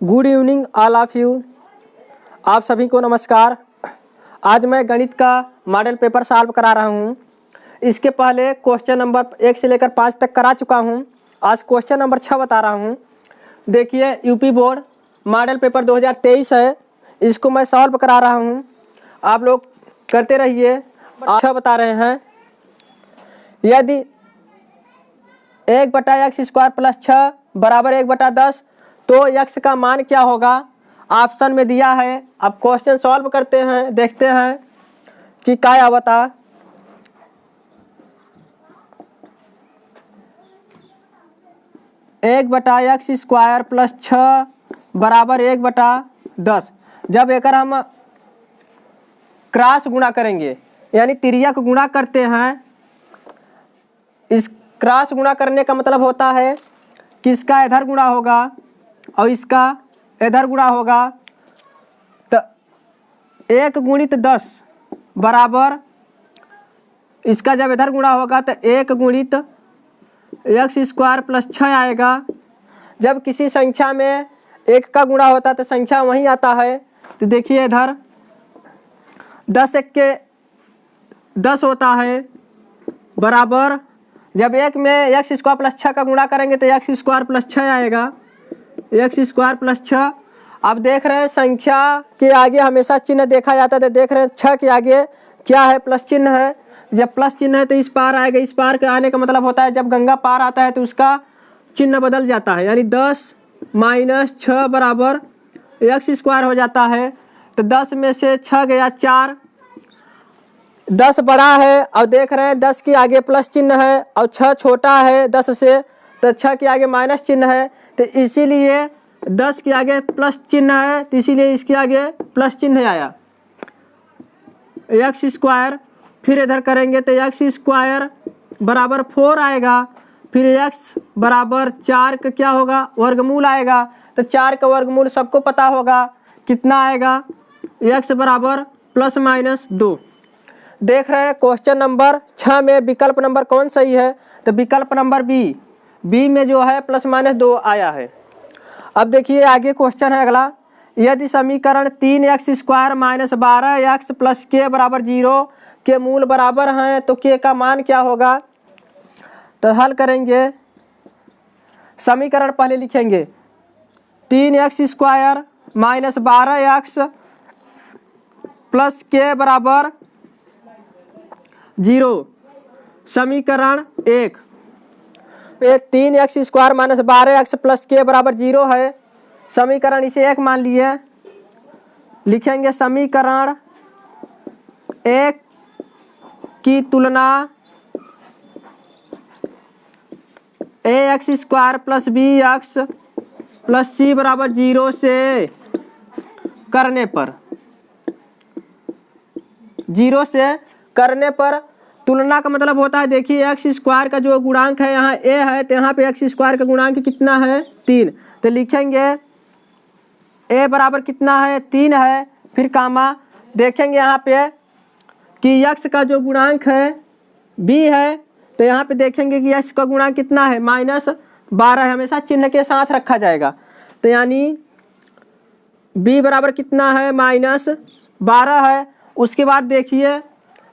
Good evening all of you. आप सभी को नमस्कार। आज मैं गणित का मॉडल पेपर सॉल्व करा रहा हूँ। इसके पहले क्वेश्चन नंबर 1 से लेकर 5 तक करा चुका हूँ। आज क्वेश्चन नंबर 6 बता रहा हूँ। देखिए, यूपी बोर्ड मॉडल पेपर 2023 है। इसको मैं सॉल्व करा रहा हूँ, आप लोग करते रहिए। 6 बता रहे हैं, यदि 1/x² + 6 बराबर 1/10 तो x का मान क्या होगा। ऑप्शन में दिया है। अब क्वेश्चन सॉल्व करते हैं, देखते हैं कि क्या बता। एक बटा x² + 6 बराबर 1/10। जब एक हम क्रॉस गुणा करेंगे, यानी तिर्यक गुणा करते हैं। इस क्रॉस गुणा करने का मतलब होता है कि इसका इधर गुणा होगा और इसका इधर गुणा होगा, तो 1 × 10 बराबर, इसका जब इधर गुणा होगा तो 1 × x² + 6 आएगा। जब किसी संख्या में 1 का गुणा होता है तो संख्या वहीं आता है। तो देखिए, इधर 10 1 के 10 होता है, बराबर जब 1 में x² + 6 का गुणा करेंगे तो x² + 6 आएगा, x² + 6। अब देख रहे हैं संख्या के आगे हमेशा चिन्ह देखा जाता है, तो देख रहे हैं 6 के आगे क्या है, प्लस चिन्ह है। जब प्लस चिन्ह है तो इस पार आएगा। इस पार के आने का मतलब होता है जब गंगा पार आता है तो उसका चिन्ह बदल जाता है, यानी 10 - 6 बराबर x² हो जाता है। तो 10 में से 6 गया 4, 10 बड़ा है और देख रहे हैं 10 के आगे प्लस चिन्ह है और 6 छोटा है 10 से, तो 6 के आगे माइनस चिन्ह है। तो इसीलिए 10 के आगे प्लस चिन्ह है, तो इसीलिए इसके आगे प्लस चिन्ह आया, x²। फिर इधर करेंगे तो x² बराबर 4 आएगा। फिर x बराबर 4 का क्या होगा, वर्गमूल आएगा। तो 4 का वर्गमूल सबको पता होगा कितना आएगा, x बराबर ±2। देख रहे हैं क्वेश्चन नंबर 6 में विकल्प नंबर कौन सही है, तो विकल्प नंबर बी में जो है ±2 आया है। अब देखिए आगे क्वेश्चन है अगला। यदि समीकरण 3x² - 12x + k = 0 के मूल बराबर हैं तो k का मान क्या होगा। तो हल करेंगे, समीकरण पहले लिखेंगे 3x² - 12x + k = 0। समीकरण 1 3x² - 12x + k = 0 है। समीकरण इसे 1 मान लिए। लिखेंगे समीकरण 1 की तुलना ax² + bx + c = 0 से करने पर, 0 से करने पर तुलना का मतलब होता है, देखिए x² का जो गुणांक है यहाँ a है, तो यहाँ पे x² का गुणांक कितना है, 3। तो लिखेंगे a बराबर कितना है, 3 है। फिर कामा देखेंगे यहाँ पे कि x का जो गुणांक है b है, तो यहाँ पे देखेंगे कि x का गुणांक कितना है, -12 है। हमेशा चिन्ह के साथ रखा जाएगा। तो यानी b बराबर कितना है, -12 है। उसके बाद देखिए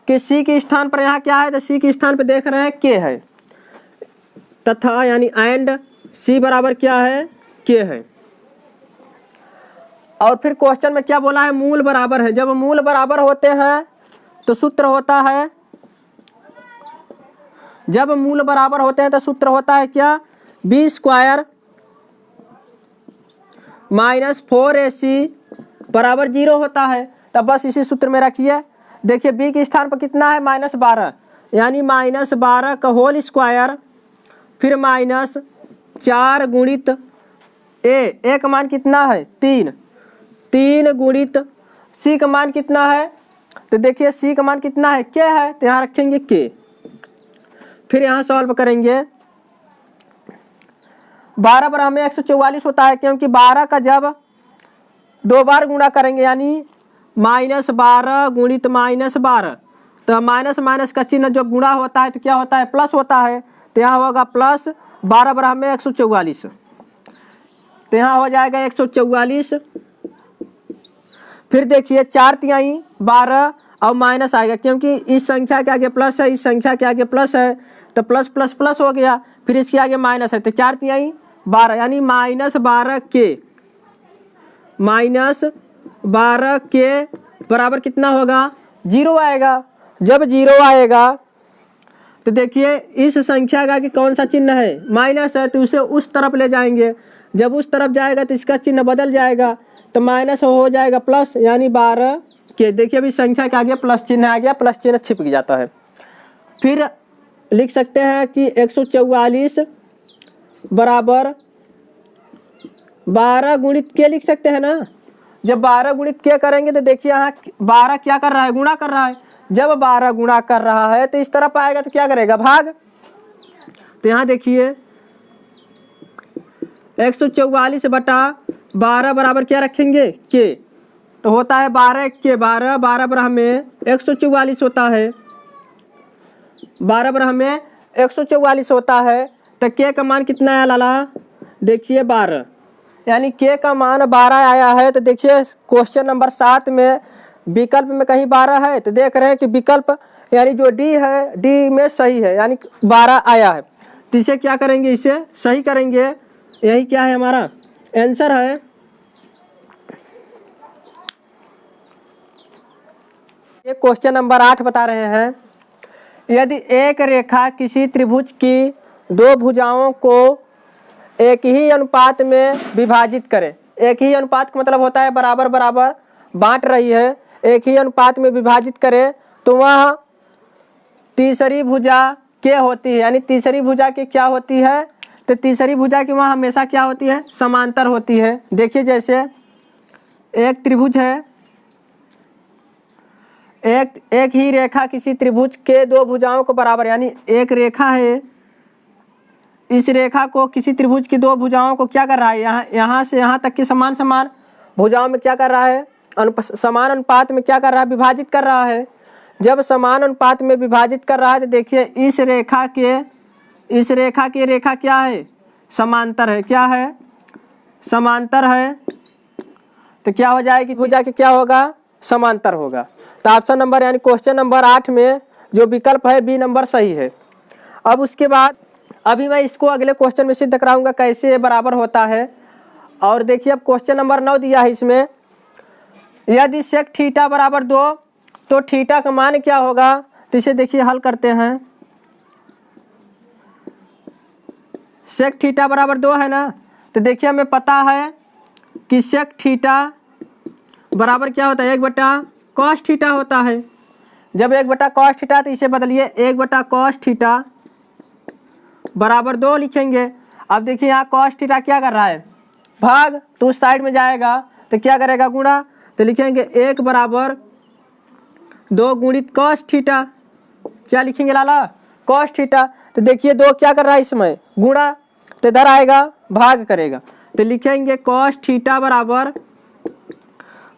कि c के स्थान पर यहाँ क्या है, तो c के स्थान पर देख रहे हैं k है, तथा यानी एंड c बराबर क्या है, k है। और फिर क्वेश्चन में क्या बोला है, मूल बराबर है। जब मूल बराबर होते हैं तो सूत्र होता है, जब मूल बराबर होते हैं तो सूत्र होता है क्या, b² - 4ac बराबर 0 होता है। तब बस इसी सूत्र में रखिए। देखिए b के स्थान पर कितना है, -12, यानी -12 का होल स्क्वायर, फिर -4 × a का मान कितना है, 3 × c का मान कितना है, तो देखिए c का मान कितना है, k है, तो यहाँ रखेंगे k। फिर यहाँ सॉल्व करेंगे। 12 पर हमें 144 होता है, क्योंकि 12 का जब 2 बार गुणा करेंगे, यानी -12 × -12, तो माइनस का चिन्ह जो गुणा होता है तो क्या होता है, प्लस होता है। तो यहाँ होगा +12 पर हमें 144। तो यहाँ हो जाएगा 144। फिर देखिए 4×3 12 और माइनस आएगा, क्योंकि इस संख्या के आगे प्लस है, इस संख्या के आगे प्लस है, तो प्लस प्लस प्लस हो गया, फिर इसके आगे माइनस है, तो 4×3 12 यानी -12 के बराबर कितना होगा, 0 आएगा। जब 0 आएगा तो देखिए इस संख्या का कि कौन सा चिन्ह है, माइनस है, तो उसे उस तरफ ले जाएंगे। जब उस तरफ जाएगा तो इसका चिन्ह बदल जाएगा, तो माइनस हो जाएगा प्लस, यानी 12 के। देखिए अभी संख्या के आगे प्लस चिन्ह आ गया, प्लस चिन्ह छिप जाता है। फिर लिख सकते हैं कि 144 बराबर 12 गुणित के लिख सकते हैं ना। जब 12 गुणित के करेंगे तो देखिए यहाँ 12 क्या कर रहा है, गुणा कर रहा है। जब 12 गुणा कर रहा है तो इस तरफ आएगा तो क्या करेगा, भाग। तो यहाँ देखिए 144/12 बराबर क्या रखेंगे, के। तो होता है 12 के 12, 12 बराबर में 144 होता है, 12 बराबर में 144 होता है। तो के का मान कितना आया लाला, देखिए 12, यानी के का मान 12 आया है। तो देखिए क्वेश्चन नंबर 7 में विकल्प में कहीं 12 है, तो देख रहे हैं कि विकल्प यानी जो डी है, डी में सही है, यानी 12 आया है। तो इसे क्या करेंगे, इसे सही करेंगे। यही क्या है, हमारा आंसर है। ये क्वेश्चन नंबर 8 बता रहे हैं, यदि एक रेखा किसी त्रिभुज की 2 भुजाओं को एक ही अनुपात में विभाजित करे। एक ही अनुपात का मतलब होता है बराबर बराबर बांट रही है, एक ही अनुपात में विभाजित करे, तो वह तीसरी भुजा के होती है। यानी तीसरी भुजा की क्या होती है, तो तीसरी भुजा की वहाँ हमेशा क्या होती है, समांतर होती है। देखिए जैसे एक त्रिभुज है, एक ही रेखा किसी त्रिभुज के 2 भुजाओं को बराबर, यानी एक रेखा है, इस रेखा को किसी त्रिभुज की 2 भुजाओं को क्या कर रहा है, यहाँ से यहाँ तक की समान समान भुजाओं में क्या कर रहा है, समान अनुपात में क्या कर रहा है, विभाजित कर रहा है। जब समान अनुपात में विभाजित कर रहा है तो देखिए इस रेखा की रेखा क्या है, समांतर है। क्या है, समांतर है। तो क्या हो जाएगी, भुजा के क्या होगा, समांतर होगा। तो ऑप्शन नंबर यानी क्वेश्चन नंबर 8 में जो विकल्प है बी नंबर सही है। अब उसके बाद अभी मैं इसको अगले क्वेश्चन में सिद्ध कराऊंगा कैसे बराबर होता है। और देखिए अब क्वेश्चन नंबर 9 दिया है इसमें, यदि सेक थीटा बराबर 2 तो थीटा का मान क्या होगा। तो इसे देखिए हल करते हैं। सेक थीटा बराबर 2 है ना, तो देखिए हमें पता है कि सेक थीटा बराबर क्या होता है, 1/cos थीटा होता है। जब 1/cos थीटा तो इसे बदलिए 1/cos थीटा बराबर 2 लिखेंगे। अब देखिए यहाँ cos थीटा क्या कर रहा है, भाग, तो उस साइड में जाएगा तो क्या करेगा, गुणा। तो लिखेंगे 1 बराबर 2 गुणित cos थीटा। क्या लिखेंगे लाला, cos थीटा। तो देखिए 2 क्या कर रहा है इसमें, गुणा, तो इधर आएगा भाग करेगा। तो लिखेंगे cos थीटा बराबर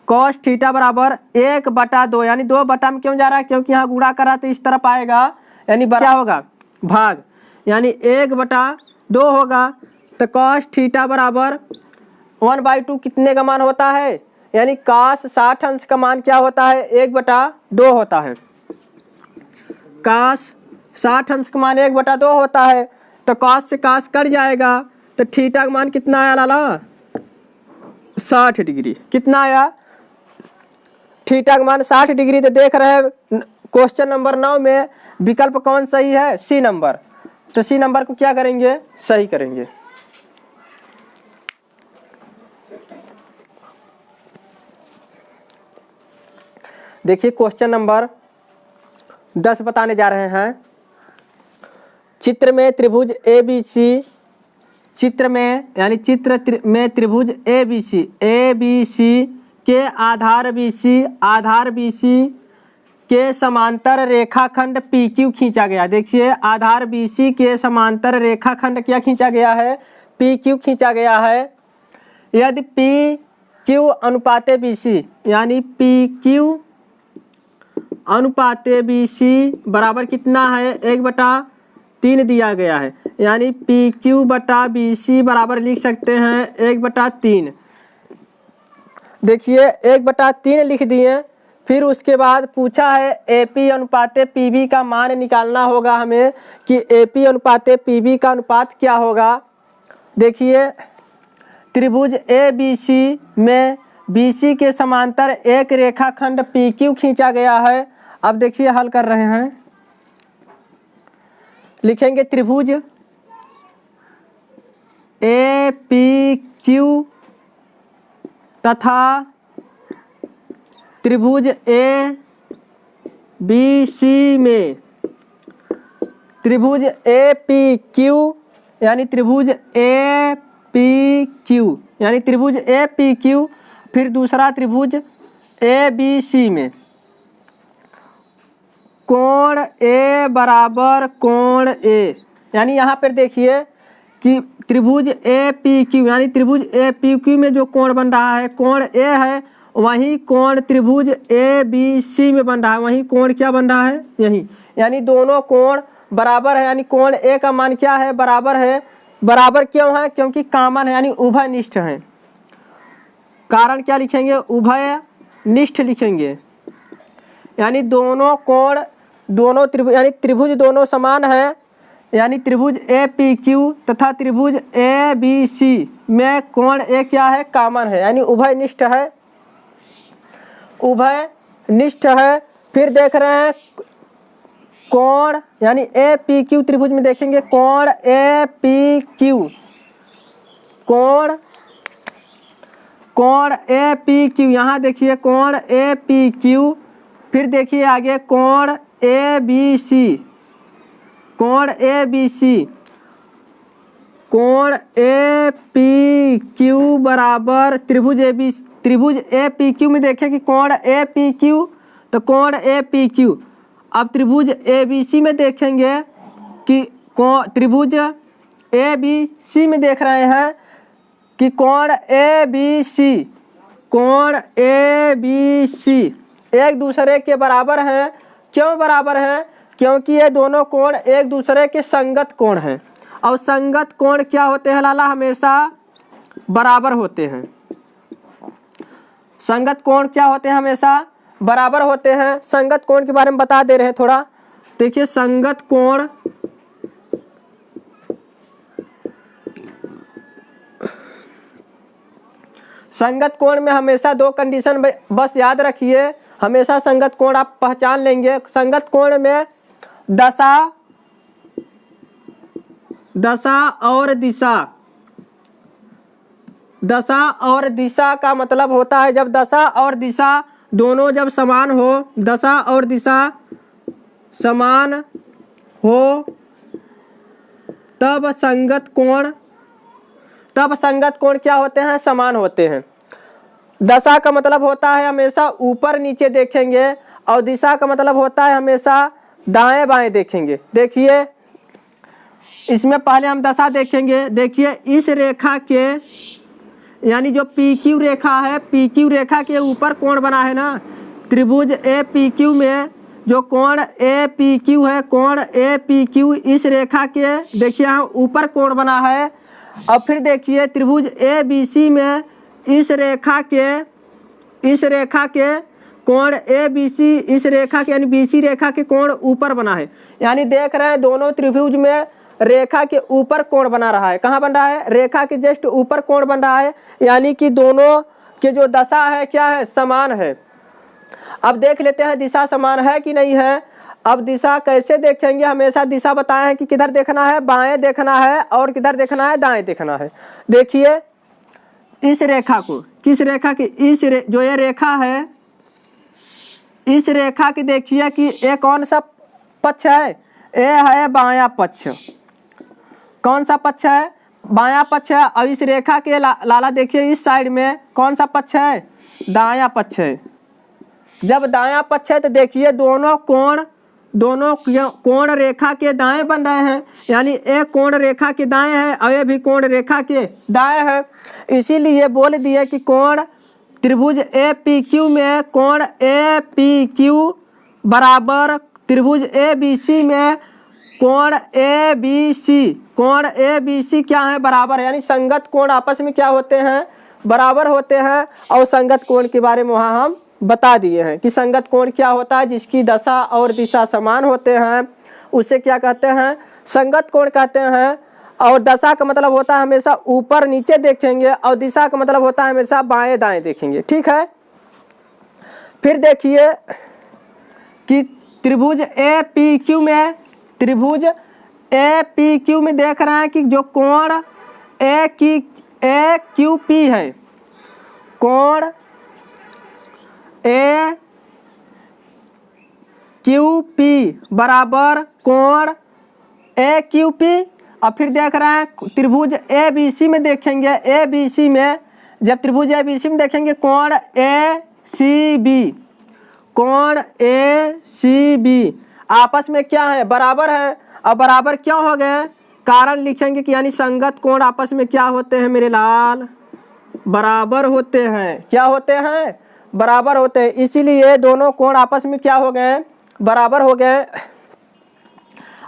1/2, यानी 2 बटा में क्यों जा रहा है, क्योंकि यहाँ गुणा कर रहा है तो इस तरफ आएगा, यानी क्या होगा, भाग, यानी 1/2 होगा। तो cos थीटा बराबर 1/2 कितने का मान होता है, यानी cos 60 अंश का मान क्या होता है, 1/2 होता है। cos 60 अंश का मान 1/2 होता है। तो cos से cos कट जाएगा, तो थीटा का मान कितना आया लाला, 60 डिग्री। कितना आया, थीटा का मान 60 डिग्री। तो देख रहे हैं क्वेश्चन नंबर 9 में विकल्प कौन सही है, सी नंबर। तो सी नंबर को क्या करेंगे, सही करेंगे। देखिए क्वेश्चन नंबर 10 बताने जा रहे हैं। चित्र में त्रिभुज ABC, चित्र में यानी में त्रिभुज ABC के आधार BC के समांतर रेखाखंड PQ खींचा गया। देखिए आधार BC के समांतर रेखाखंड क्या खींचा गया है, PQ खींचा गया है। यदि PQ अनुपाते BC, यानी PQ अनुपाते BC बराबर कितना है, 1/2 3 दिया गया है, यानी PQ बटा BC बराबर लिख सकते हैं 1/3। देखिए 1/3 लिख दिए। फिर उसके बाद पूछा है AP अनुपाते PB का मान निकालना होगा हमें कि AP अनुपाते PB का अनुपात क्या होगा। देखिए त्रिभुज ABC में BC के समांतर एक रेखाखंड PQ खींचा गया है। अब देखिए हल कर रहे हैं, लिखेंगे त्रिभुज APQ तथा त्रिभुज ABC में त्रिभुज APQ यानी त्रिभुज APQ यानी त्रिभुज APQ, फिर दूसरा त्रिभुज ABC में कोण A बराबर कोण A, यानी यहाँ पर देखिए कि त्रिभुज APQ यानी त्रिभुज APQ में जो कोण बन रहा है कोण A है, वही कोण त्रिभुज ABC में बन रहा है, वही कोण क्या बन रहा है यही, यानी दोनों कोण बराबर है। यानी कोण A का मान क्या है, बराबर है। बराबर क्यों है, क्योंकि कॉमन है यानी उभयनिष्ठ है। कारण क्या लिखेंगे, उभयनिष्ठ लिखेंगे, यानी दोनों कोण दोनों त्रिभुज यानी त्रिभुज दोनों समान है, यानी त्रिभुज APQ तथा त्रिभुज ABC में कोण A क्या है, कॉमन है, यानी उभयनिष्ठ है, उभयनिष्ठ है। फिर देख रहे हैं कोण यानी APQ त्रिभुज में देखेंगे कोण APQ, कोण APQ, यहाँ देखिए कोण APQ। फिर देखिए आगे कोण ABC, कोण ABC, कोण APQ बराबर त्रिभुज APQ में देखें कि कोण APQ तो कोण APQ। अब त्रिभुज ABC में देखेंगे कि त्रिभुज ABC में देख रहे हैं कि कोण ABC एक दूसरे के बराबर हैं। क्यों बराबर हैं, क्योंकि ये दोनों कोण एक दूसरे के संगत कोण हैं, और संगत कोण क्या होते हैं लाला, हमेशा बराबर होते हैं। संगत कोण क्या होते हैं, हमेशा बराबर होते हैं। संगत कोण के बारे में बता दे रहे हैं थोड़ा। देखिए संगत कोण में हमेशा 2 कंडीशन बस याद रखिए, हमेशा संगत कोण आप पहचान लेंगे। संगत कोण में दशा और दिशा का मतलब होता है जब दशा और दिशा दोनों जब समान हो, दशा और दिशा समान हो तब संगत कोण क्या होते हैं, समान होते हैं। दशा का मतलब होता है हमेशा ऊपर नीचे देखेंगे, और दिशा का मतलब होता है हमेशा दाएं बाएं देखेंगे। देखिए इसमें पहले हम दशा देखेंगे। देखिए इस रेखा के यानी जो PQ रेखा है, PQ रेखा के ऊपर कोण बना है ना, त्रिभुज APQ में जो कोण APQ है, कोण APQ इस रेखा के देखिए यहाँ ऊपर कोण बना है। और फिर देखिए त्रिभुज ABC में इस रेखा के कोण ABC इस रेखा के यानी BC रेखा के कोण ऊपर बना है। यानी देख रहे हैं दोनों त्रिभुज में रेखा के ऊपर कोण बना रहा है। कहाँ बन रहा है, रेखा के जस्ट ऊपर कोण बन रहा है, यानी कि दोनों के जो दशा है क्या है, समान है। अब देख लेते हैं दिशा समान है कि नहीं है। अब दिशा कैसे देखेंगे, हमेशा दिशा बताए हैं कि किधर देखना है, बाएं देखना है, और किधर देखना है, दाएं देखना है। देखिए इस रेखा को, किस रेखा की, जो ये रेखा है, इस रेखा की देखिए कि ये कौन सा पक्ष है, ये है बायां पक्ष। कौन सा पक्ष है, बायां पक्ष है। और इस रेखा के लाला देखिए इस साइड में कौन सा पक्ष है, दायां पक्ष है। जब दायां पक्ष है तो देखिए दोनों कोण रेखा के दाएं बन रहे हैं, यानी एक कोण रेखा के दाएं है और ये भी कोण रेखा के दाएं है। इसीलिए बोल दिए कि कोण त्रिभुज APQ में कोण APQ बराबर त्रिभुज ABC में कोण ए बी सी, कोण ए बी सी क्या है, बराबर है। यानी संगत कोण आपस में क्या होते हैं, बराबर होते हैं। और संगत कोण के बारे में वहाँ हम बता दिए हैं कि संगत कोण क्या होता है, जिसकी दशा और दिशा समान होते हैं उसे क्या कहते हैं, संगत कोण कहते हैं। और दशा का मतलब होता है हमेशा ऊपर नीचे देखेंगे, और दिशा का मतलब होता है हमेशा बाएं दाएं देखेंगे, ठीक है। फिर देखिए कि त्रिभुज ए पी क्यू में, त्रिभुज ए पी क्यू में देख रहे हैं कि जो कोण ए क्यू पी है, कोण ए क्यू पी बराबर कोण ए क्यू पी। और फिर देख रहे हैं त्रिभुज ए बी सी में देखेंगे, ए बी सी में जब त्रिभुज ए बी सी में देखेंगे कोण ए सी बी, कोण ए सी बी आपस में क्या है, बराबर है। और बराबर क्यों हो गए, कारण लिखेंगे कि यानी संगत कोण आपस में क्या होते हैं मेरे लाल, बराबर होते हैं। क्या होते हैं, बराबर होते हैं। इसीलिए दोनों कोण आपस में क्या हो गए, बराबर हो गए।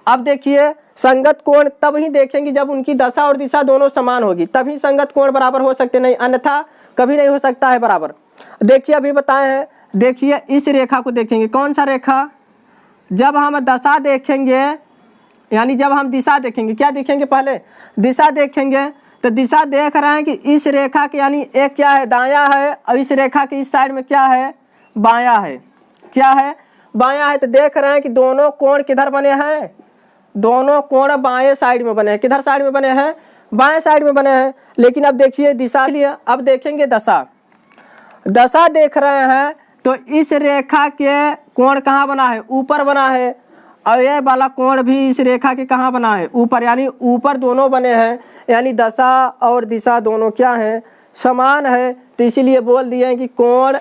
अब देखिए संगत कोण तब ही देखेंगे जब उनकी दशा और दिशा दोनों समान होगी, तभी संगत कोण बराबर हो सकते, नहीं अन्यथा कभी नहीं हो सकता है बराबर। देखिए अभी बताए हैं, देखिए इस रेखा को देखेंगे, कौन सा रेखा, जब हम दशा देखेंगे यानी जब हम दिशा देखेंगे, क्या देखेंगे, पहले दिशा देखेंगे। तो दिशा देख रहे हैं कि इस रेखा के यानी एक क्या है, दायां है, और इस रेखा के इस साइड में क्या है, बायां है। क्या है, बायां है। तो देख रहे हैं कि दोनों कोण किधर बने हैं, दोनों कोण बाएं साइड में बने हैं। किधर साइड में बने हैं, बाएं साइड में बने हैं। लेकिन अब देखिए दिशा लिए, अब देखेंगे दशा, दशा देख रहे हैं तो इस रेखा के कोण कहाँ बना है, ऊपर बना है। और ये वाला कोण भी इस रेखा के कहाँ बना है, ऊपर, यानी ऊपर दोनों बने हैं। यानी दशा और दिशा दोनों क्या है, समान है। तो इसीलिए बोल दिए हैं कि कोण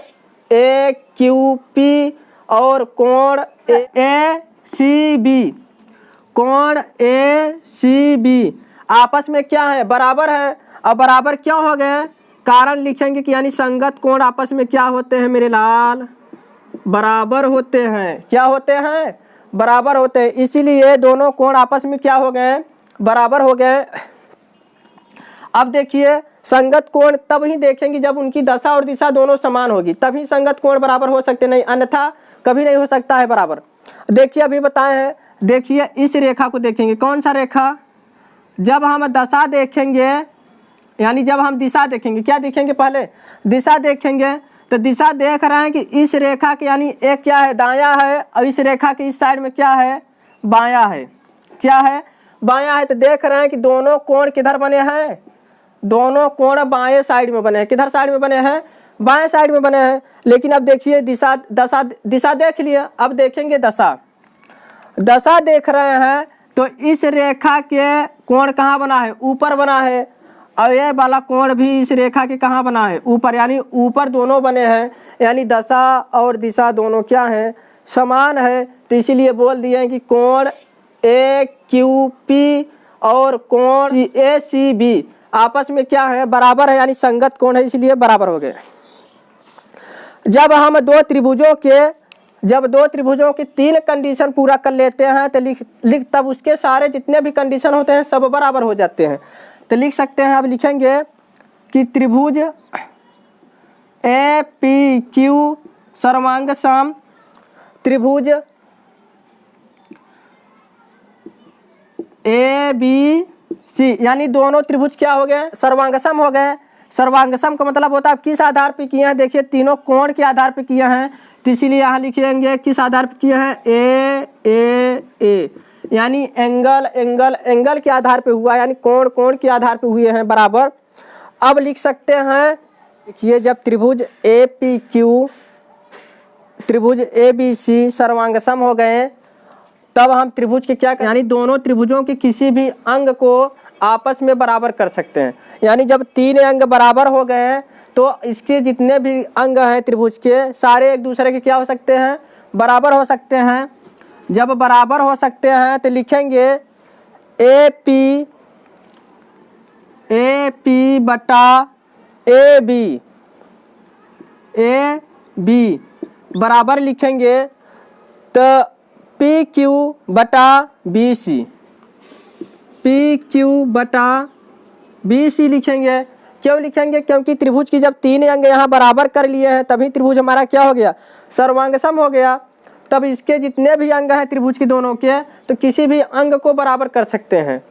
ए क्यू पी और कोण ए सी बी, कोण ए सी बी आपस में क्या है, बराबर है। और बराबर क्यों हो गए, कारण लिखेंगे कि यानी संगत कोण आपस में क्या होते हैं मेरे लाल, बराबर होते हैं। क्या होते हैं, बराबर होते हैं। इसीलिए दोनों कोण आपस में क्या हो गए, बराबर हो गए। अब देखिए संगत कोण तब ही देखेंगे जब उनकी दशा और दिशा दोनों समान होगी, तभी संगत कोण बराबर हो सकते, नहीं अन्यथा कभी नहीं हो सकता है बराबर। देखिए अभी बताए हैं, देखिए इस रेखा को देखेंगे, कौन सा रेखा, जब हम दशा देखेंगे यानी जब हम दिशा देखेंगे, क्या देखेंगे, पहले दिशा देखेंगे। तो दिशा देख रहे हैं कि इस रेखा के यानी एक क्या है, दायां है, और इस रेखा के इस साइड में क्या है, बायां है। क्या है, बायां है। तो देख रहे हैं कि दोनों कोण किधर बने हैं, दोनों कोण बाएं साइड में बने हैं। किधर साइड में बने हैं, बाएं साइड में बने हैं। लेकिन अब देखिए दिशा, दशा, दिशा देख लिया, अब देखेंगे दशा, दशा देख रहे हैं तो इस रेखा के कोण कहाँ बना है, ऊपर बना है। और ये वाला कोण भी इस रेखा के कहाँ बना है, ऊपर, यानी ऊपर दोनों बने हैं। यानी दशा और दिशा दोनों क्या है, समान है। तो इसीलिए बोल दिए हैं कि कोण ए क्यू पी और कोण ए सी बी आपस में क्या है, बराबर है, यानी संगत कोण है, इसलिए बराबर हो गए। जब हम दो त्रिभुजों की तीन कंडीशन पूरा कर लेते हैं तो लिख तब उसके सारे जितने भी कंडीशन होते हैं सब बराबर हो जाते हैं। तो लिख सकते हैं, अब लिखेंगे कि त्रिभुज ए पी क्यू सर्वांग सम, त्रिभुज ए बी सी यानी दोनों त्रिभुज क्या हो गए, सर्वांगसम हो गए। सर्वांगसम का मतलब होता है किस आधार पे किए हैं, देखिए तीनों कोण के आधार पे किए हैं। तो इसीलिए यहाँ लिखेंगे किस आधार पे किए हैं, ए यानी एंगल के आधार पे हुआ, यानी कोण के आधार पे हुए हैं बराबर। अब लिख सकते हैं, देखिए जब त्रिभुज ए पी क्यू त्रिभुज ए बी सी सर्वांगसम हो गए तब हम त्रिभुज के क्या, यानी दोनों त्रिभुजों के किसी भी अंग को आपस में बराबर कर सकते हैं। यानी जब तीन अंग बराबर हो गए हैं तो इसके जितने भी अंग हैं त्रिभुज के सारे एक दूसरे के क्या हो सकते हैं, बराबर हो सकते हैं। जब बराबर हो सकते हैं तो लिखेंगे ए पी बटा ए बी बराबर लिखेंगे। तो पी क्यू बटा बी सी, पी क्यू बटा बी सी लिखेंगे। क्यों लिखेंगे? क्योंकि त्रिभुज की जब तीन अंग यहाँ बराबर कर लिए हैं तभी त्रिभुज हमारा क्या हो गया, सर्वांग सम हो गया। तब इसके जितने भी अंग हैं त्रिभुज की दोनों के, तो किसी भी अंग को बराबर कर सकते हैं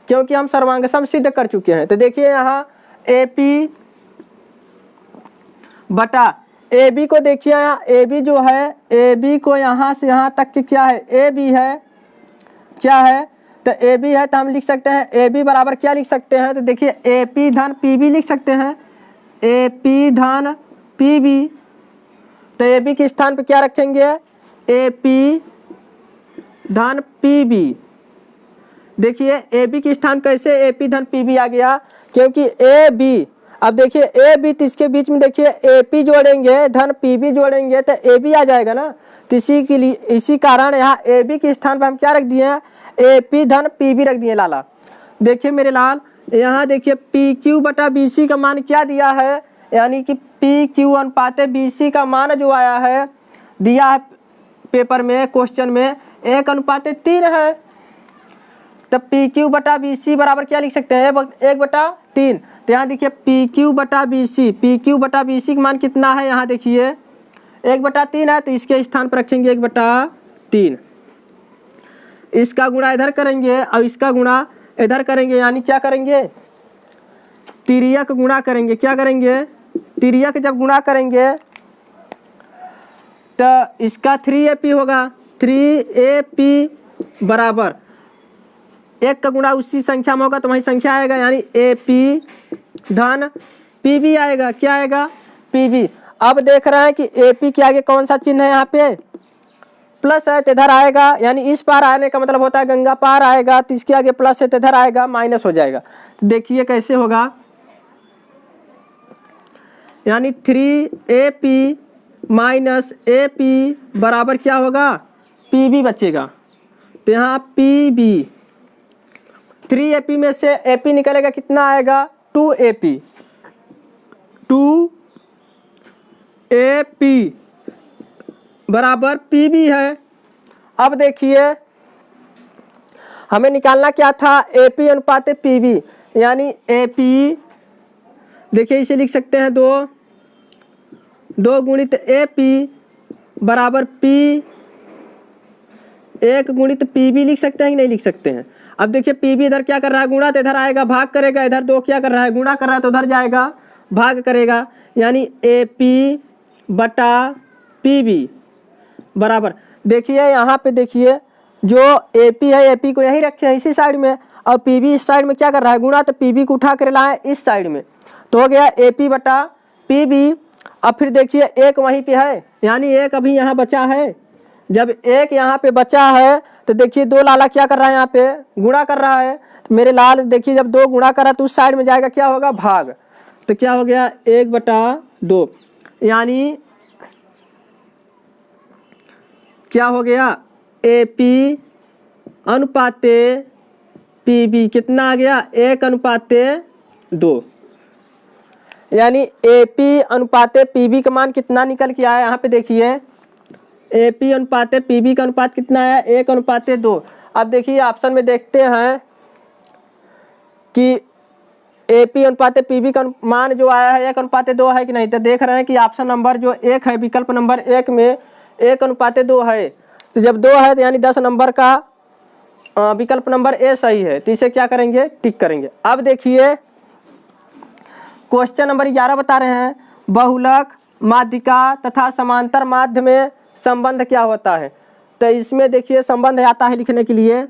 क्योंकि हम सर्वांग सम सिद्ध कर चुके हैं। तो देखिए यहाँ ए पी बटा ए बी को देखिए, यहाँ ए बी जो है, ए बी को यहाँ से यहाँ तक की क्या है, ए बी है, क्या है, तो ए बी है, तो हम लिख सकते हैं ए बी बराबर क्या लिख सकते हैं, तो देखिए ए पी धन पी बी लिख सकते हैं, ए पी धन पी बी। तो ए बी के स्थान पे क्या रखेंगे, ए पी धन पी बी। देखिए ए बी के स्थान कैसे ए पी धन पी बी आ गया, क्योंकि ए बी, अब देखिए ए बी, तो इसके बीच में देखिए ए पी जोड़ेंगे धन पी बी जोड़ेंगे तो ए बी आ जाएगा ना। तो इसी के लिए, इसी कारण यहाँ ए बी के स्थान पर हम क्या रख दिए हैं, ए पी धन पी बी रख दिए लाला। देखिए मेरे लाल, यहाँ देखिए पी क्यू बटा बी सी का मान क्या दिया है, यानी कि पी क्यू अनुपात बी सी का मान जो आया है, दिया है पेपर में, क्वेश्चन में 1:3 है। तब पी क्यू बटा बी सी बराबर क्या लिख सकते हैं, 1/3। तो यहाँ देखिए पी क्यू बटा बी सी, पी क्यू बटा बी सी का मान कितना है, यहाँ देखिए 1/3 है, तो इसके स्थान पर रखेंगे 1/3। इसका गुणा इधर करेंगे और इसका गुणा इधर करेंगे, यानी क्या करेंगे, तिर्यक गुणा करेंगे। क्या करेंगे, तिर्यक जब गुणा करेंगे तो इसका 3AP होगा, 3AP बराबर 1 का गुणा उसी संख्या में होगा तो वही संख्या आएगा, यानी AP धन PB आएगा। क्या आएगा, PB। अब देख रहे हैं कि AP के आगे कौन सा चिन्ह है, यहाँ पे प्लस है तो इधर आएगा, यानी इस पार आने का मतलब होता है गंगा पार आएगा, तो इसके आगे प्लस है तो इधर आएगा माइनस हो जाएगा। तो देखिए कैसे होगा, यानी 3AP माइनस AP बराबर क्या होगा, PB बचेगा। तो यहाँ PB, 3AP में से AP निकलेगा, कितना आएगा, 2AP, 2AP बराबर PB है। अब देखिए हमें निकालना क्या था, AP अनुपात PB, यानी AP, देखिए इसे लिख सकते हैं 2 गुणित AP बराबर P 1 गुणित PB लिख सकते हैं कि नहीं लिख सकते हैं। अब देखिए PB इधर क्या कर रहा है, गुणा, तो इधर आएगा भाग करेगा, इधर 2 क्या कर रहा है, गुणा कर रहा है तो उधर जाएगा भाग करेगा, यानी AP बटा PB बराबर, देखिए यहाँ पे देखिए जो AP है, AP को यहीं रखे हैं इसी साइड में, और PB इस साइड में क्या कर रहा है, गुणा, तो PB को उठा कर लाए इस साइड में, तो हो गया AP बटा PB। अब फिर देखिए 1 वहीं पे है, यानी 1 अभी यहाँ बचा है। जब 1 यहाँ पे बचा है तो देखिए 2 लाला क्या कर रहा है, यहाँ पे गुणा कर रहा है। तो मेरे लाल देखिए जब 2 गुणा कर रहा है तो उस साइड में जाएगा, क्या होगा, भाग। तो क्या हो गया, 1/2, यानी क्या हो गया, AP अनुपात PB कितना आ गया, 1:2, यानी AP अनुपात PB का मान कितना निकल के आया, यहाँ पे देखिए AP अनुपात PB का अनुपात कितना आया, 1:2। अब देखिए ऑप्शन में देखते हैं कि AP अनुपात PB का मान जो आया है 1:2 है कि नहीं। तो देख रहे हैं कि ऑप्शन नंबर जो 1 है, विकल्प नंबर 1 में 1:2 है। तो जब 2 है तो यानी 10 नंबर का विकल्प नंबर A सही है, तो इसे क्या करेंगे, टिक करेंगे। अब देखिए क्वेश्चन नंबर 11 बता रहे हैं, बहुलक माध्यिका तथा समांतर माध्य में संबंध क्या होता है। तो इसमें देखिए संबंध आता है लिखने के लिए,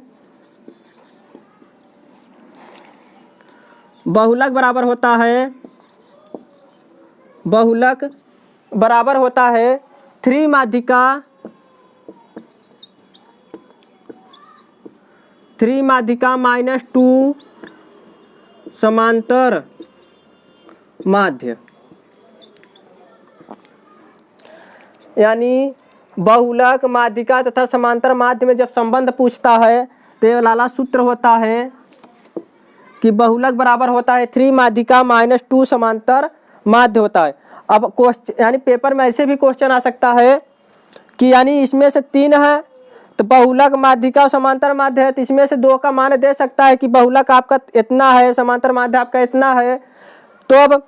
बहुलक बराबर होता है, बहुलक बराबर होता है 3 माध्यिका, 3 माध्यिका माइनस 2 समांतर माध्य, यानी बहुलक माध्यिका तथा समांतर माध्य में जब संबंध पूछता है तो ये लाला सूत्र होता है कि बहुलक बराबर होता है 3 माध्यिका माइनस 2 समांतर माध्य होता है। अब क्वेश्चन, यानी पेपर में ऐसे भी क्वेश्चन आ सकता है कि यानी इसमें से 3 है तो बहुलक माध्यिका और समांतर माध्य है, तो इसमें से दो का मान दे सकता है कि बहुलक आपका इतना है, समांतर माध्य आपका इतना है। तो अब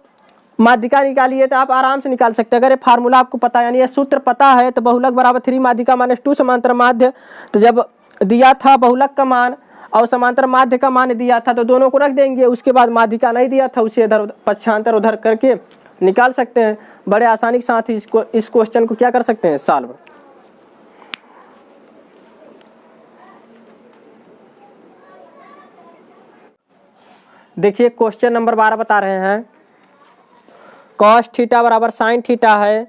माध्यिका निकालिए, तो आप आराम से निकाल सकते हैं अगर ये फार्मूला आपको पता है, यानी ये सूत्र पता है। तो बहुलक बराबर 3 माध्यिका माइनस 2 समांतर माध्य। तो जब दिया था बहुलक का मान और समांतर माध्य का मान दिया था तो दोनों को रख देंगे, उसके बाद माध्यिका नहीं दिया था उसे इधर पक्षांतर उधर करके निकाल सकते हैं। बड़े आसानी के साथ ही इस क्वेश्चन को क्या कर सकते हैं, सॉल्व। देखिए क्वेश्चन नंबर 12 बता रहे हैं, कॉस थीटा बराबर साइन थीटा है,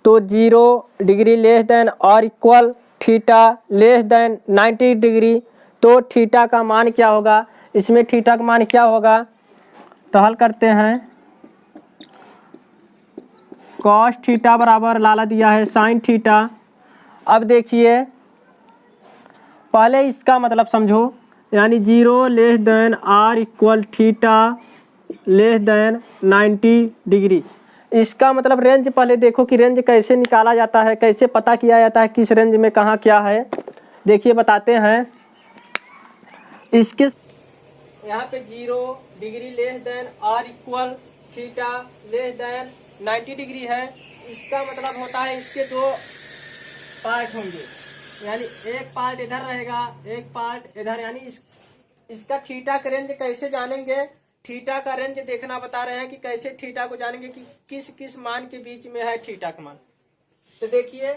तो 0 डिग्री लेस देन और equal theta less than 90 degree, तो थीटा का मान क्या होगा। इसमें थीटा का मान क्या होगा, तो हल करते हैं। कॉस थीटा बराबर लाला दिया है साइन थीटा। अब देखिए पहले इसका मतलब समझो, यानी 0 less than or equal theta less than 90 degree. इसका मतलब रेंज पहले देखो कि रेंज कैसे निकाला जाता है, कैसे पता किया जाता है किस रेंज में कहाँ क्या है। देखिए बताते हैं, इसके यहाँ पे 0 degree less than or equal theta less than 90 degree है। इसका मतलब होता है इसके दो पार्ट होंगे, यानी एक पार्ट इधर रहेगा, एक पार्ट इधर, यानी इसका थीटा का रेंज कैसे जानेंगे। थीटा का रेंज देखना बता रहे हैं कि कैसे थीटा को जानेंगे कि किस किस मान के बीच में है थीटा का मान। तो देखिए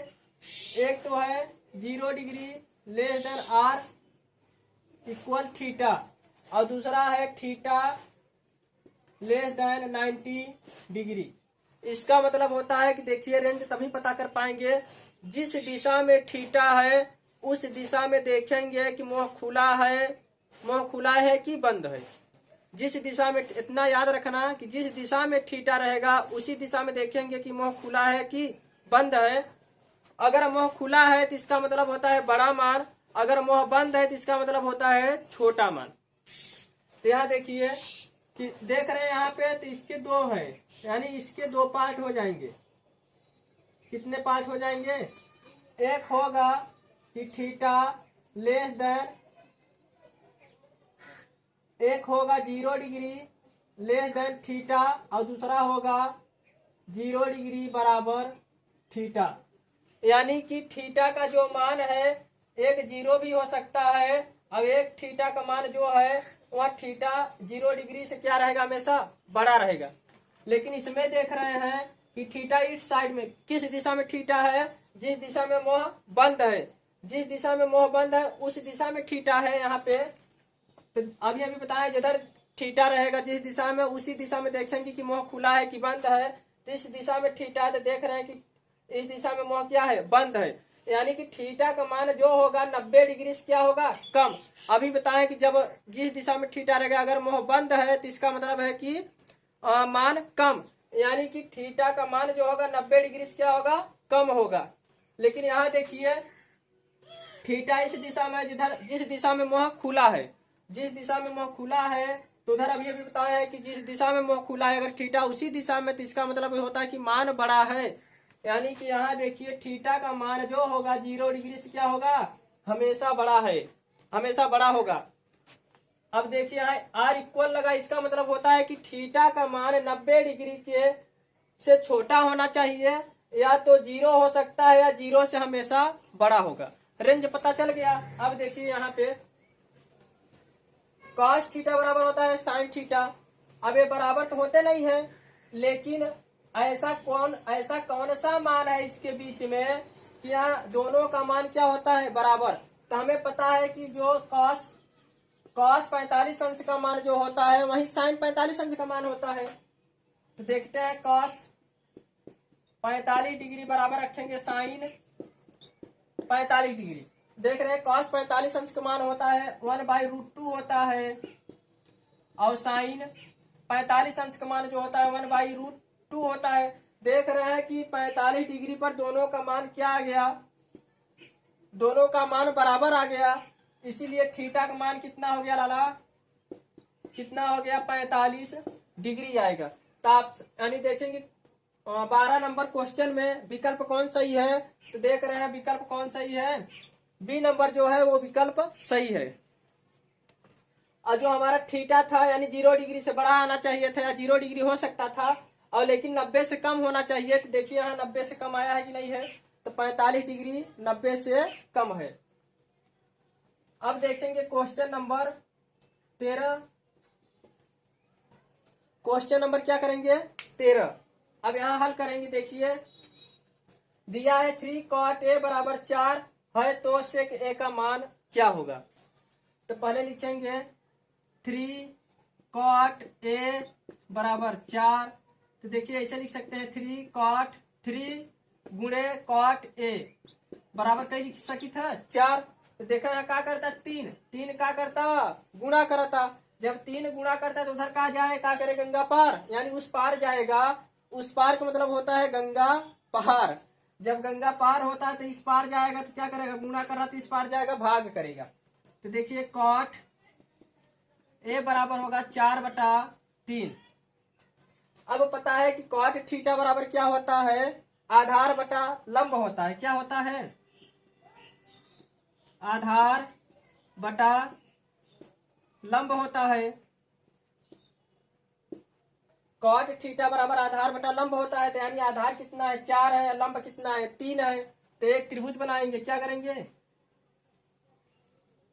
एक तो है 0 degree less than or equal theta और दूसरा है थीटा लेस देन 90 डिग्री। इसका मतलब होता है कि देखिए रेंज तभी पता कर पाएंगे जिस दिशा में थीटा है उस दिशा में देखेंगे कि मुंह खुला है कि बंद है। जिस दिशा में, इतना याद रखना कि जिस दिशा में थीटा रहेगा उसी दिशा में देखेंगे कि मुंह खुला है कि बंद है। अगर मुंह खुला है तो इसका मतलब होता है बड़ा मान, अगर मुंह बंद है तो इसका मतलब होता है छोटा मान। तो यहाँ देखिए कि देख रहे हैं यहाँ पे, तो इसके दो है, यानी इसके दो पार्ट हो जाएंगे। कितने पार्ट हो जाएंगे, एक होगा कि थीटा लेस देन, एक होगा 0 डिग्री लेस देन थीटा और दूसरा होगा 0 डिग्री बराबर थीटा। यानी कि थीटा का जो मान है एक 0 भी हो सकता है और एक थीटा का मान जो है वह थीटा 0 डिग्री से क्या रहेगा, हमेशा बड़ा रहेगा। लेकिन इसमें देख रहे हैं कि थीटा इस साइड में किस दिशा में थीटा है, जिस दिशा में मुंह बंद है, जिस दिशा में मुंह बंद है उस दिशा में थीटा है यहाँ पे। तो अभी बताया जिधर थीटा रहेगा जिस दिशा में उसी दिशा में देखेंगे कि मुंह खुला है कि बंद है। तो इस दिशा में थीटा है तो देख रहे हैं कि इस दिशा में मुंह क्या है, बंद है। यानी कि थीटा का मान जो होगा 90 डिग्री से क्या होगा, कम। अभी बताएं कि जब जिस दिशा में थीटा रहेगा अगर मुंह बंद है तो इसका मतलब है कि मान कम, यानी कि थीटा का मान जो होगा 90 डिग्री से क्या होगा, कम होगा। लेकिन यहाँ देखिए थीटा इस दिशा में जिस दिशा में मुंह खुला है, जिस दिशा में मुंह खुला है, तो उधर अभी बताया है कि जिस दिशा में मुंह खुला है अगर थीटा उसी दिशा में, तो इसका मतलब होता है कि मान बड़ा है। यानी कि यहाँ देखिए थीटा का मान जो होगा 0 डिग्री से क्या होगा, हमेशा बड़ा है, हमेशा बड़ा होगा। अब देखिए यहाँ आर इक्वल लगा, इसका मतलब होता है कि थीटा का मान 90 डिग्री के से छोटा होना चाहिए, या तो 0 हो सकता है या 0 से हमेशा बड़ा होगा। रेंज पता चल गया। अब देखिए यहाँ पे कॉस थीटा बराबर होता है साइन थीटा। अब ये बराबर तो होते नहीं है, लेकिन ऐसा कौन सा मान है इसके बीच में कि यहाँ दोनों का मान क्या होता है, बराबर। तो हमें पता है कि जो कॉस 45 अंश का मान जो होता है वही साइन 45 अंश का मान होता है। तो देखते हैं कॉस 45 डिग्री बराबर रखेंगे साइन 45 डिग्री। देख रहे हैं कॉस 45 अंश का मान होता है 1/√2 होता है, और साइन 45 अंश का मान जो होता है 1/√2 होता है। देख रहे हैं कि 45 डिग्री पर दोनों का मान क्या आ गया, दोनों का मान बराबर आ गया। इसीलिए थीटा का मान कितना हो गया लाला, कितना हो गया, 45 डिग्री आएगा। तो आप यानी देखेंगे 12 नंबर क्वेश्चन में विकल्प कौन सही है, तो देख रहे हैं विकल्प कौन सही है, बी नंबर जो है वो विकल्प सही है। और जो हमारा थीटा था यानी 0 डिग्री से बड़ा आना चाहिए था या 0 डिग्री हो सकता था और लेकिन 90 से कम होना चाहिए। तो देखिए यहाँ 90 से कम आया है कि नहीं है, तो 45 डिग्री 90 से कम है। अब देखेंगे क्वेश्चन नंबर 13। क्वेश्चन नंबर क्या करेंगे 13। अब यहाँ हल करेंगे। देखिए दिया है 3 cot a बराबर 4 है तो sec a का मान क्या होगा। तो पहले लिखेंगे 3 cot a बराबर 4। तो देखिए ऐसे लिख सकते हैं 3 cot 3 गुणे cot a बराबर कहीं लिख सकी था 4। तो देखा यहाँ क्या करता 3 क्या करता गुणा करता। जब 3 गुणा करता तो उधर कहा जाए क्या करे गंगा पार यानी उस पार जाएगा। उस पार का मतलब होता है गंगा पार। जब गंगा पार होता है तो इस पार जाएगा तो क्या करेगा गुणा कर रहा तो इस पार जाएगा भाग करेगा। तो देखिए cot a बराबर होगा 4/3। अब पता है कि cot थीटा बराबर क्या होता है आधार बटा लंब होता है। क्या होता है आधार बटा लंब होता है। cot थीटा बराबर आधार बटा लंब होता है। तो यानी आधार कितना है 4 है, लंब कितना है 3 है। तो एक त्रिभुज बनाएंगे। क्या करेंगे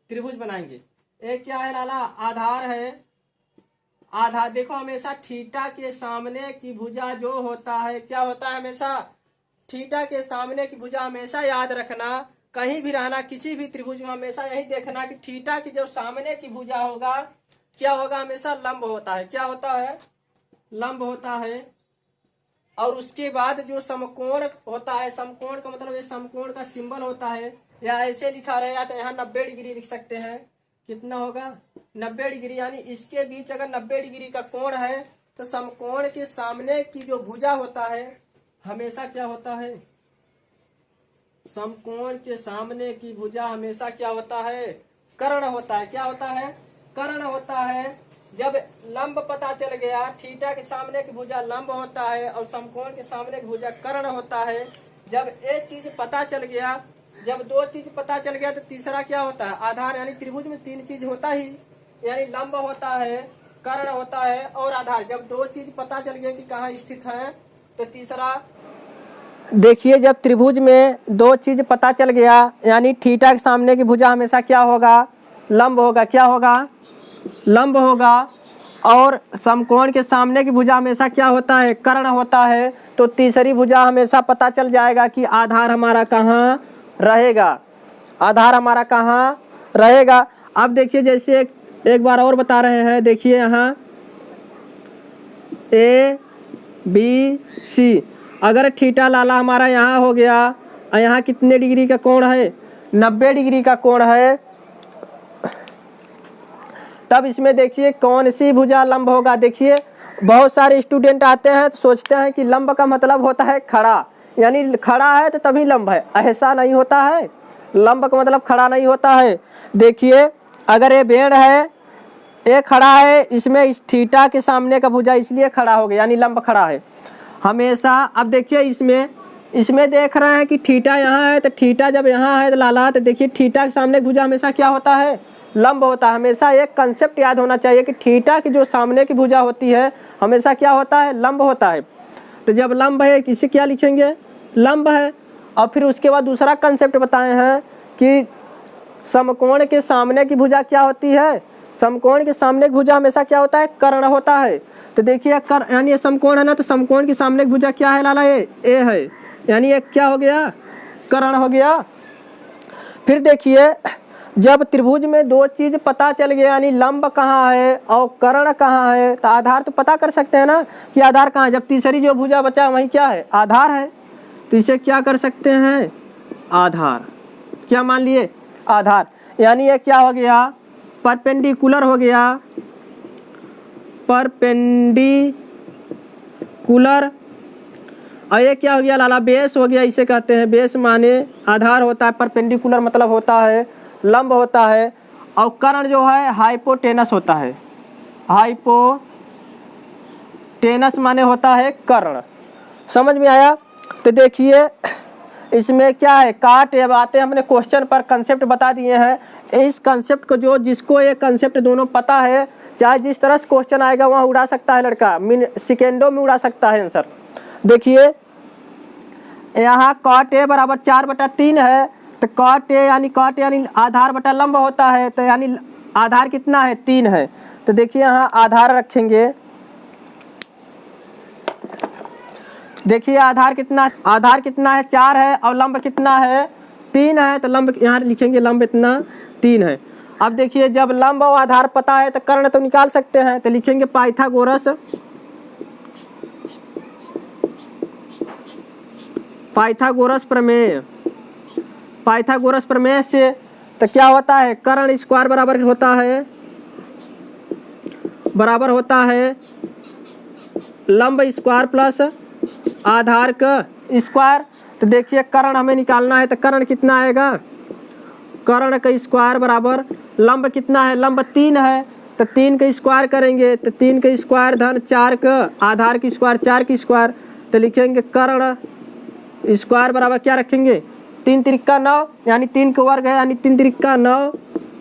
त्रिभुज बनाएंगे। एक क्या है लाला आधार है। आधार देखो हमेशा थीटा के सामने की भुजा जो होता है क्या होता है हमेशा थीटा के सामने की भुजा हमेशा याद रखना। कहीं भी रहना किसी भी त्रिभुज में हमेशा यही देखना कि थीटा की जो सामने की भुजा होगा क्या होगा हमेशा लंब होता है। क्या होता है लंब होता है। और उसके बाद जो समकोण होता है समकोण का मतलब ये समकोण का सिंबल होता है या ऐसे लिखा रहेगा तो यहाँ 90 डिग्री लिख सकते हैं। कितना होगा 90 डिग्री यानी इसके बीच अगर 90 डिग्री का कोण है तो समकोण के सामने की जो भुजा होता है हमेशा क्या होता है समकोण के सामने की भुजा हमेशा क्या होता है कर्ण होता है। क्या होता है कर्ण होता है। जब लंब पता चल गया थीटा के सामने की भुजा लंब होता है और समकोण के सामने की भुजा कर्ण होता है। जब एक चीज पता चल गया जब दो चीज पता चल गया तो तीसरा क्या होता है आधार। यानी त्रिभुज में 3 चीज होता ही यानी लंब होता है कर्ण होता है और आधार। जब 2 चीज पता चल गया कि कहाँ स्थित है तो तीसरा। देखिए जब त्रिभुज में 2 चीज पता चल गया यानी थीटा के सामने की भुजा हमेशा क्या होगा लंब होगा। क्या होगा लंब होगा। और समकोण के सामने की भुजा हमेशा क्या होता है कर्ण होता है। तो तीसरी भुजा हमेशा पता चल जाएगा कि आधार हमारा कहाँ रहेगा। आधार हमारा कहाँ रहेगा। अब देखिए जैसे एक बार और बता रहे हैं। देखिए यहाँ ABC अगर थीटा लाला हमारा यहाँ हो गया और यहाँ कितने डिग्री का कोण है 90 डिग्री का कोण है। तब इसमें देखिए कौन सी भुजा लंब होगा। देखिए बहुत सारे स्टूडेंट आते हैं तो सोचते हैं कि लंब का मतलब होता है खड़ा यानी खड़ा है तो तभी लंब है। ऐसा नहीं होता है। लंब का मतलब खड़ा नहीं होता है। देखिए अगर ये बेड़ है ये खड़ा है इसमें इस थीटा के सामने का भुजा इसलिए खड़ा हो गया यानी लंब खड़ा है हमेशा। अब देखिए इसमें देख रहे हैं कि थीटा यहाँ है तो थीटा जब यहाँ है तो लाला तो देखिए थीटा के सामने भुजा हमेशा क्या होता है लंब होता है। हमेशा एक कंसेप्ट याद होना चाहिए कि थीटा की जो सामने की भुजा होती है हमेशा क्या होता है लंब होता है। तो जब लंब है इसे क्या लिखेंगे लंब है। और फिर उसके बाद दूसरा कंसेप्ट बताए हैं कि समकोण के सामने की भुजा क्या होती है समकोण के सामने की भुजा हमेशा क्या होता है कर्ण होता है। तो देखिए कर्ण यानी ये समकोण है ना तो समकोण की सामने की भुजा क्या है लाला ये ए है यानी ये क्या हो गया कर्ण हो गया। फिर देखिए जब त्रिभुज में 2 चीज पता चल गया यानी लंब कहाँ है और कर्ण कहाँ है तो आधार तो पता कर सकते हैं ना कि आधार कहाँ है। जब तीसरी जो भुजा बचा वही क्या है आधार है। तो इसे क्या कर सकते हैं आधार। क्या मान लिए आधार। यानी ये क्या हो गया परपेंडिकुलर हो गया परपेंडिकुलर। और ये क्या हो गया लाला बेस हो गया। इसे कहते हैं बेस माने आधार होता है परपेंडिकुलर मतलब होता है लंब होता है। और कर्ण जो है हाइपोटेनस होता है। हाइपोटेनस माने होता है कर्ण। समझ में आया। तो देखिए इसमें क्या है काट। अब आते हैं अपने क्वेश्चन पर, कंसेप्ट बता दिए हैं। इस कंसेप्ट को जिसको ये कंसेप्ट दोनों पता है, चाहे जिस तरह से क्वेश्चन आएगा वहाँ उड़ा सकता है लड़का, सेकेंडों में उड़ा सकता है आंसर। देखिए यहाँ कॉट ए बराबर 4/3 है, तो कॉट ए यानी आधार बटा लंब होता है, तो यानी आधार कितना है 3 है। तो देखिए यहाँ आधार रखेंगे, देखिए आधार कितना है 4 है और लंब कितना है 3 है, तो लंब यहाँ लिखेंगे लंब इतना 3 है। अब देखिए जब लंब और आधार पता है तो कर्ण तो निकाल सकते हैं, तो लिखेंगे पाइथागोरस प्रमेय से तो क्या होता है कर्ण स्क्वायर बराबर होता है लंब स्क्वायर प्लस आधार का स्क्वायर। तो देखिए कर्ण हमें निकालना है, तो कर्ण कितना आएगा, कर्ण का स्क्वायर बराबर लंब कितना है, लंब 3 है, तो 3 का स्क्वायर करेंगे, तो 3 का स्क्वायर धन 4 का आधार की स्क्वायर 4 की स्क्वायर, तो लिखेंगे कर्ण स्क्वायर बराबर क्या रखेंगे 3 त्रिका 9 यानी 3 का वर्ग है यानी 3 त्रिका 9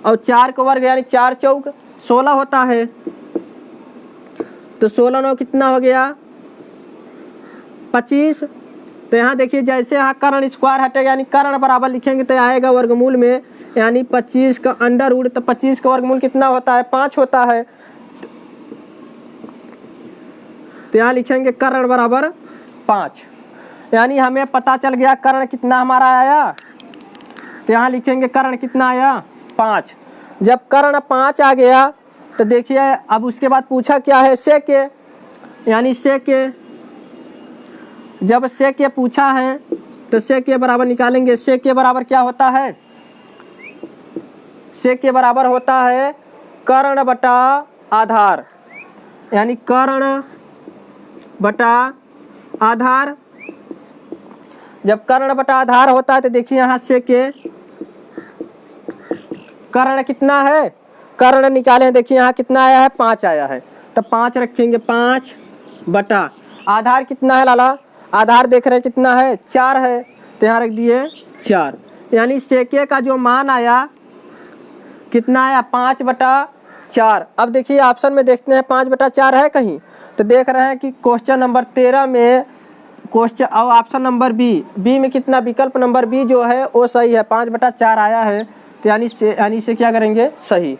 और 4 का वर्ग यानी 4 चौक 16 होता है। तो 16 9 कितना हो गया 25। तो यहाँ देखिए जैसे यहाँ कर्ण स्क्वायर हटेगा यानी कर्ण बराबर लिखेंगे तो आएगा वर्गमूल में, यानी 25 का अंडर रूट, तो 25 का वर्गमूल कितना होता है 5 होता है। तो यहाँ लिखेंगे कर्ण बराबर 5, यानी हमें पता चल गया कर्ण कितना हमारा आया। तो यहाँ लिखेंगे कर्ण कितना आया 5। जब कर्ण 5 आ गया तो देखिए अब उसके बाद पूछा क्या है सेक, यानी सेक, जब सेक पूछा है तो सेक के बराबर निकालेंगे। सेक के बराबर क्या होता है, सेक के बराबर होता है कर्ण बटा आधार, यानी कर्ण बटा आधार। जब कर्ण बटा आधार होता है तो देखिए यहाँ से के कर्ण कितना है, कर्ण निकाले, देखिए यहाँ कितना आया है 5 आया है, तो 5 रखेंगे 5 बटा आधार कितना है लाला, आधार देख रहे हैं कितना है 4 है, तो यहाँ रख दिए 4, यानी सेके का जो मान आया कितना आया 5/4। अब देखिए ऑप्शन में देखते हैं 5/4 है कहीं, तो देख रहे हैं कि क्वेश्चन नंबर 13 में क्वेश्चन और ऑप्शन नंबर बी में कितना, विकल्प नंबर बी जो है वो सही है 5/4 आया है, तो यानी से क्या करेंगे सही।